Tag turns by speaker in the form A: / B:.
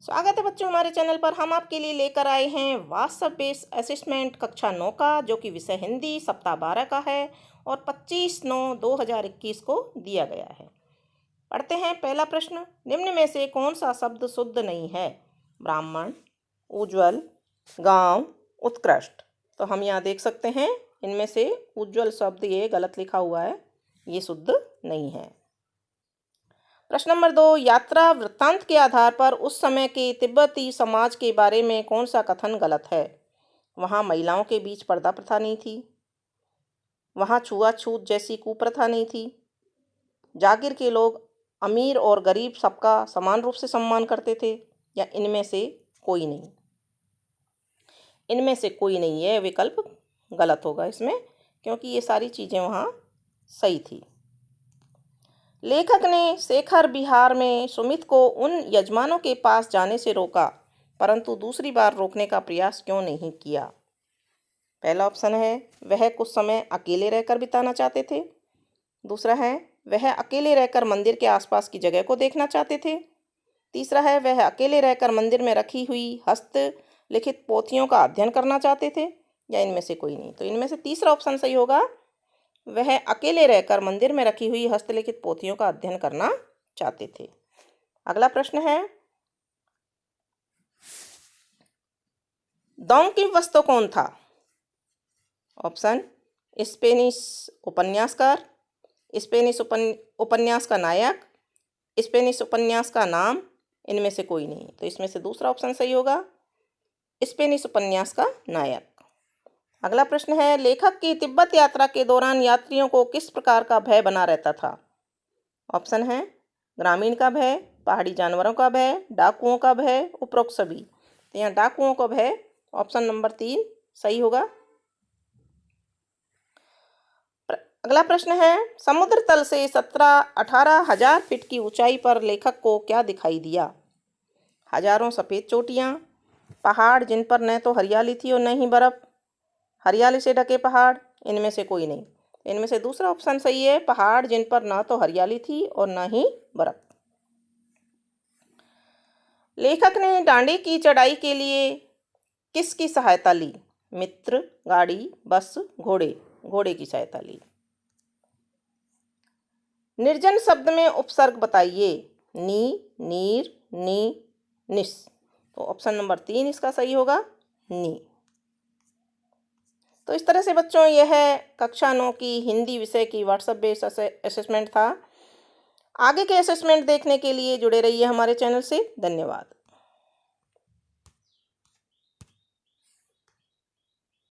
A: स्वागत है बच्चों हमारे चैनल पर। हम आपके लिए लेकर आए हैं व्हाट्सएप बेस्ड असेसमेंट कक्षा 9 का, जो कि विषय हिंदी सप्ताह 12 का है और 25/9/2021 को दिया गया है। पढ़ते हैं पहला प्रश्न। निम्न में से कौन सा शब्द शुद्ध नहीं है? ब्राह्मण, उज्ज्वल, गांव, उत्कृष्ट। तो हम यहाँ देख सकते हैं इनमें से उज्ज्वल शब्द ये गलत लिखा हुआ है, ये शुद्ध नहीं है। प्रश्न नंबर 2। यात्रा वृत्तांत के आधार पर उस समय के तिब्बती समाज के बारे में कौन सा कथन गलत है? वहाँ महिलाओं के बीच पर्दा प्रथा नहीं थी, वहाँ छुआछूत जैसी कुप्रथा नहीं थी, जागीर के लोग अमीर और गरीब सबका समान रूप से सम्मान करते थे, या इनमें से कोई नहीं? इनमें से कोई नहीं, है विकल्प गलत होगा इसमें, क्योंकि ये सारी चीज़ें वहाँ सही थी। लेखक ने शेखर विहार में सुमित को उन यजमानों के पास जाने से रोका, परंतु दूसरी बार रोकने का प्रयास क्यों नहीं किया? पहला ऑप्शन है वह कुछ समय अकेले रहकर बिताना चाहते थे। दूसरा है वह अकेले रहकर मंदिर के आसपास की जगह को देखना चाहते थे। तीसरा है वह अकेले रहकर मंदिर में रखी हुई हस्तलिखित पोथियों का अध्ययन करना चाहते थे, या इनमें से कोई नहीं? तो इनमें से तीसरा ऑप्शन सही होगा, वह अकेले रहकर मंदिर में रखी हुई हस्तलिखित पोथियों का अध्ययन करना चाहते थे। अगला प्रश्न है, डॉन क्विक्सोट कौन था? ऑप्शन स्पेनिश उपन्यासकार, स्पेनिश उपन्यास का नायक, स्पेनिश उपन्यास का नाम, इनमें से कोई नहीं। तो इसमें से दूसरा ऑप्शन सही होगा, स्पेनिश उपन्यास का नायक। अगला प्रश्न है, लेखक की तिब्बत यात्रा के दौरान यात्रियों को किस प्रकार का भय बना रहता था? ऑप्शन है ग्रामीण का भय, पहाड़ी जानवरों का भय, डाकुओं का भय, उपरोक्त सभी। तो यहाँ डाकुओं का भय, ऑप्शन नंबर 3 सही होगा। अगला प्रश्न है, समुद्र तल से 17-18 हजार फीट की ऊंचाई पर लेखक को क्या दिखाई दिया? हजारों सफ़ेद चोटियाँ, पहाड़ जिन पर न तो हरियाली थी और न ही बर्फ, हरियाली से ढके पहाड़, इनमें से कोई नहीं। इनमें से दूसरा ऑप्शन सही है, पहाड़ जिन पर ना तो हरियाली थी और ना ही बर्फ। लेखक ने डांडी की चढ़ाई के लिए किसकी सहायता ली? मित्र, गाड़ी, बस, घोड़े। घोड़े की सहायता ली। निर्जन शब्द में उपसर्ग बताइए। नी, नीर, नी, निस। तो ऑप्शन नंबर 3 इसका सही होगा, नी। तो इस तरह से बच्चों यह कक्षा 9 की हिंदी विषय की व्हाट्सएप बेस्ड असेसमेंट था। आगे के असेसमेंट देखने के लिए जुड़े रहिए हमारे चैनल से। धन्यवाद।